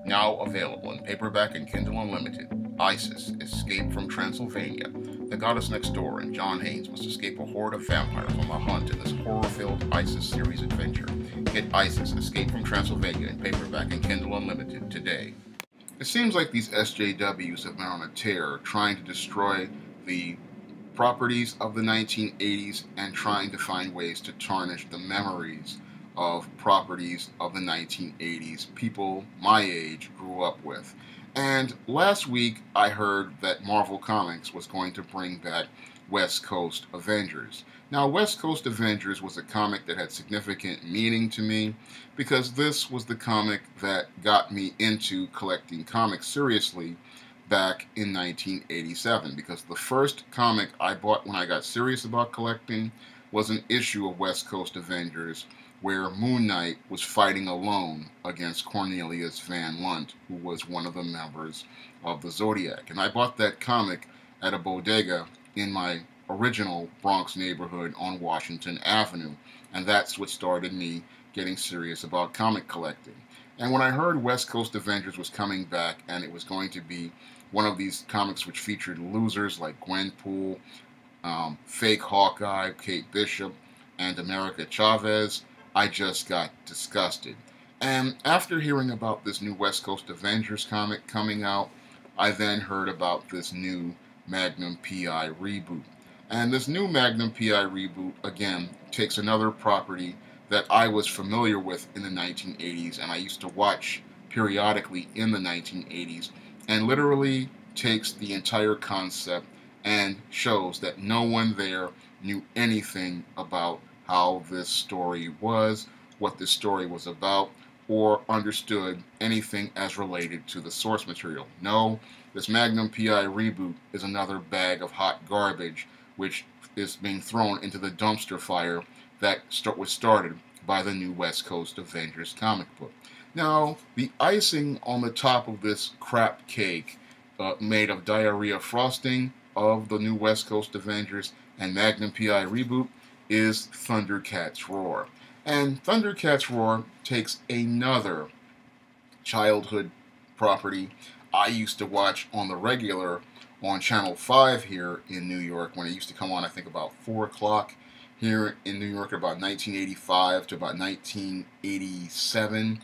Now available in paperback and Kindle Unlimited. Isis, Escape from Transylvania. The goddess next door and John Haynes must escape a horde of vampires on the hunt in this horror-filled Isis series adventure. Get Isis, Escape from Transylvania in paperback and Kindle Unlimited today. It seems like these SJWs have been on a tear trying to destroy the properties of the 1980s and trying to find ways to tarnish the memories of properties of the 1980s people my age grew up with. And last week I heard that Marvel Comics was going to bring back West Coast Avengers. Now, West Coast Avengers was a comic that had significant meaning to me because this was the comic that got me into collecting comics seriously back in 1987, because the first comic I bought when I got serious about collecting was an issue of West Coast Avengers where Moon Knight was fighting alone against Cornelius Van Lunt, who was one of the members of the Zodiac. And I bought that comic at a bodega in my original Bronx neighborhood on Washington Avenue, and that's what started me getting serious about comic collecting. And when I heard West Coast Avengers was coming back and it was going to be one of these comics which featured losers like Gwenpool, fake Hawkeye, Kate Bishop, and America Chavez, I just got disgusted. And after hearing about this new West Coast Avengers comic coming out, I then heard about this new Magnum PI reboot. And this new Magnum PI reboot, again, takes another property that I was familiar with in the 1980s and I used to watch periodically in the 1980s, and literally takes the entire concept and shows that no one there knew anything about how this story was, what this story was about, or understood anything as related to the source material. No, this Magnum PI reboot is another bag of hot garbage which is being thrown into the dumpster fire that was started by the new West Coast Avengers comic book. Now, the icing on the top of this crap cake made of diarrhea frosting of the new West Coast Avengers and Magnum PI reboot is Thundercats Roar. And Thundercats Roar takes another childhood property I used to watch on the regular on Channel 5 here in New York when it used to come on, I think, about 4 o'clock here in New York, about 1985 to about 1987.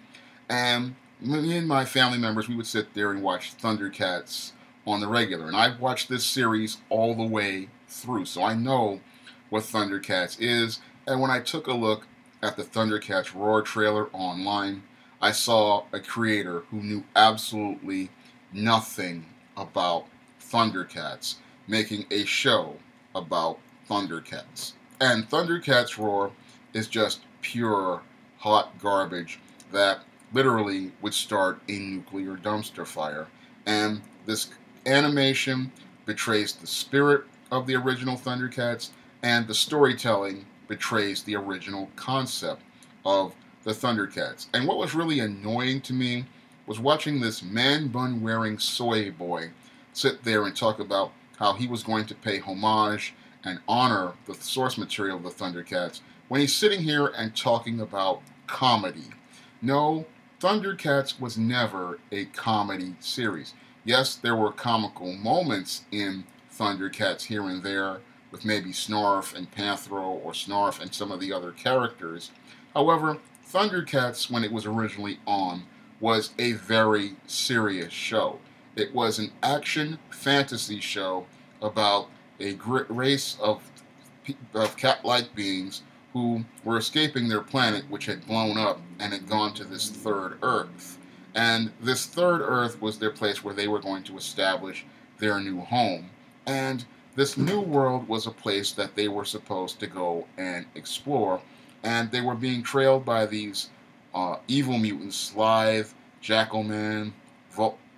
And me and my family members, we would sit there and watch Thundercats on the regular. And I've watched this series all the way through, so I know what Thundercats is. And when I took a look at the Thundercats Roar trailer online, I saw a creator who knew absolutely nothing about Thundercats making a show about Thundercats. And Thundercats Roar is just pure hot garbage that literally would start a nuclear dumpster fire. And this animation betrays the spirit of the original Thundercats, and the storytelling betrays the original concept of the Thundercats. And what was really annoying to me was watching this man bun wearing soy boy sit there and talk about how he was going to pay homage and honor the source material of the Thundercats when he's sitting here and talking about comedy. No, Thundercats was never a comedy series. Yes, there were comical moments in Thundercats here and there with maybe Snarf and Panthro or Snarf and some of the other characters. However, Thundercats, when it was originally on, was a very serious show. It was an action fantasy show about a race of cat-like beings who were escaping their planet, which had blown up and had gone to this third Earth. And this third Earth was their place where they were going to establish their new home. And this new world was a place that they were supposed to go and explore. And they were being trailed by these evil mutants, Slythe, Jackalman,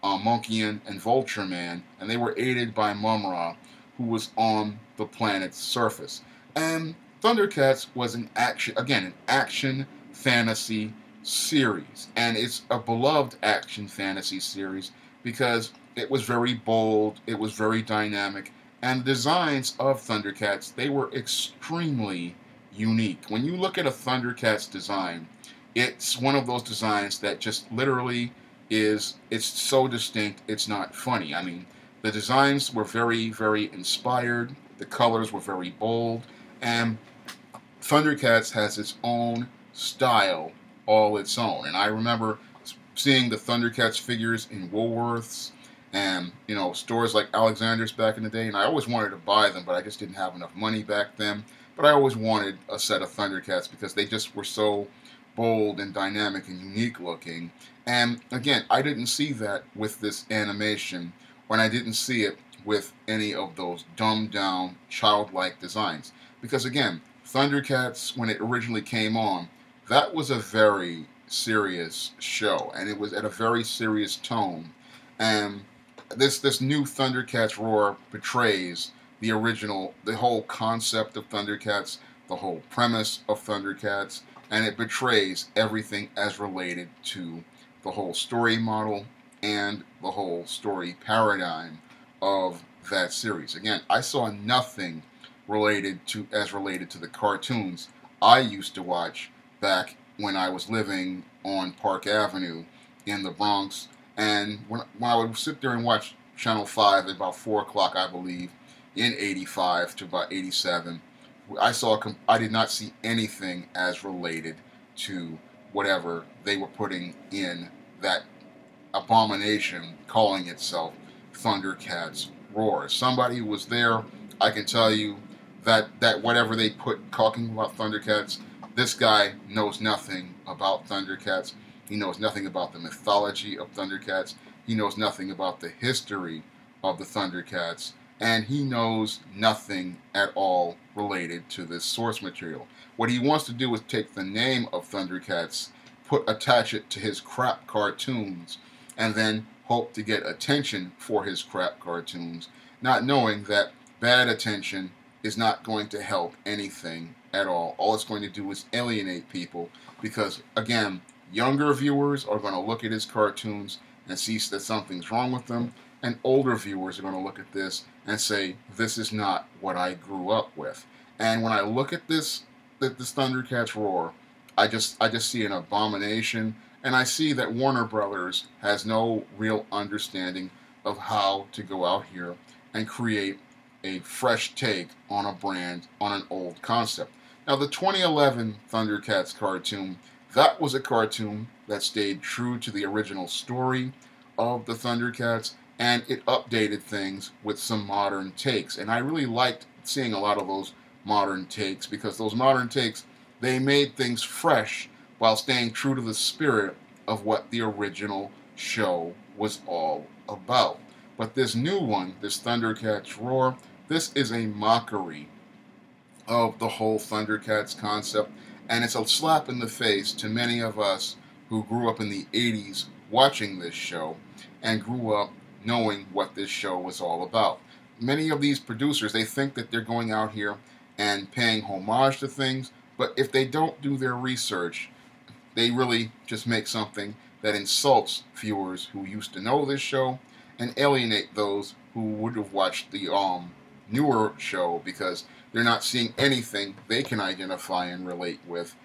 Monkeyan, and Vulture Man, and they were aided by Mumra, who was on the planet's surface. And Thundercats was an action fantasy series, and it's a beloved action fantasy series because it was very bold, it was very dynamic, and the designs of Thundercats, they were extremely unique. When you look at a Thundercats design, it's one of those designs that just literally is it's so distinct, it's not funny. I mean, the designs were very, very inspired, the colors were very bold, and Thundercats has its own style, all its own. And I remember seeing the Thundercats figures in Woolworths and stores like Alexander's back in the day, and I always wanted to buy them, but I just didn't have enough money back then. But I always wanted a set of Thundercats because they just were so bold and dynamic and unique looking. And again, I didn't see that with this animation when I didn't see it with any of those dumbed down, childlike designs. Because again, Thundercats, when it originally came on, that was a very serious show, and it was at a very serious tone. And this new Thundercats roar betrays the original, the whole concept of Thundercats, the whole premise of Thundercats, and it betrays everything as related to the whole story model and the whole story paradigm of that series. Again, I saw nothing related to the cartoons I used to watch back when I was living on Park Avenue in the Bronx. And when I would sit there and watch Channel 5 at about 4 o'clock, I believe, in 85 to about 87, I did not see anything as related to whatever they were putting in that abomination calling itself Thundercats Roar. Somebody who was there, I can tell you that whatever they put talking about Thundercats, this guy knows nothing about Thundercats. He knows nothing about the mythology of Thundercats. He knows nothing about the history of the Thundercats. And he knows nothing at all related to this source material. What he wants to do is take the name of Thundercats, attach it to his crap cartoons, and then hope to get attention for his crap cartoons, not knowing that bad attention is not going to help anything at all. All it's going to do is alienate people because, again, younger viewers are going to look at his cartoons and see that something's wrong with them, and older viewers are going to look at this and say, this is not what I grew up with. And when I look at this Thundercats Roar, I just see an abomination, and I see that Warner Brothers has no real understanding of how to go out here and create a fresh take on a brand, on an old concept. Now, the 2011 Thundercats cartoon, that was a cartoon that stayed true to the original story of the Thundercats, and it updated things with some modern takes. And I really liked seeing a lot of those modern takes because those modern takes, they made things fresh while staying true to the spirit of what the original show was all about. But this new one, this Thundercats Roar, this is a mockery of the whole Thundercats concept, and it's a slap in the face to many of us who grew up in the 80s watching this show and grew up knowing what this show was all about. Many of these producers, they think that they're going out here and paying homage to things, but if they don't do their research, they really just make something that insults viewers who used to know this show and alienate those who would have watched the newer show because they're not seeing anything they can identify and relate with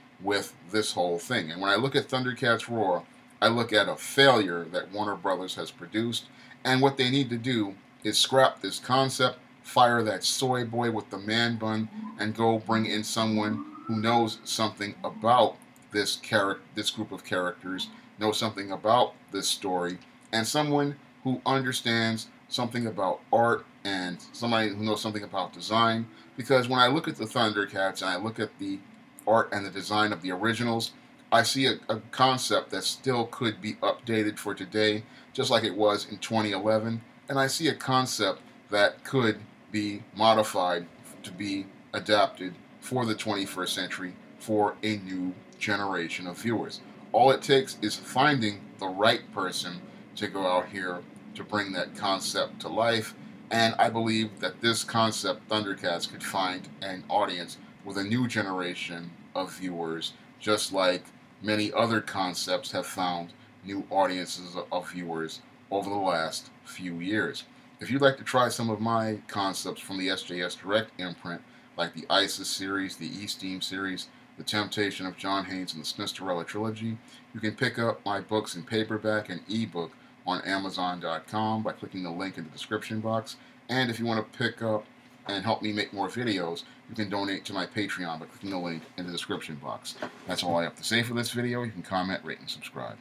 this whole thing. And when I look at Thundercats Roar, I look at a failure that Warner Brothers has produced, and what they need to do is scrap this concept, fire that soy boy with the man bun, and go bring in someone who knows something about this group of characters, knows something about this story, and someone who understands something about art and somebody who knows something about design. Because when I look at the Thundercats and I look at the art and the design of the originals, I see a concept that still could be updated for today, just like it was in 2011. And I see a concept that could be modified to be adapted for the 21st century for a new generation of viewers. All it takes is finding the right person to go out here to bring that concept to life. And I believe that this concept, Thundercats, could find an audience with a new generation of viewers, just like many other concepts have found new audiences of viewers over the last few years. If you'd like to try some of my concepts from the SJS Direct imprint, like the ISIS series, the E-Steam series, The Temptation of John Haynes and the Sinisterella Trilogy. You can pick up my books in paperback and ebook on Amazon.com by clicking the link in the description box. And if you want to pick up and help me make more videos, you can donate to my Patreon by clicking the link in the description box. That's all I have to say for this video. You can comment, rate, and subscribe.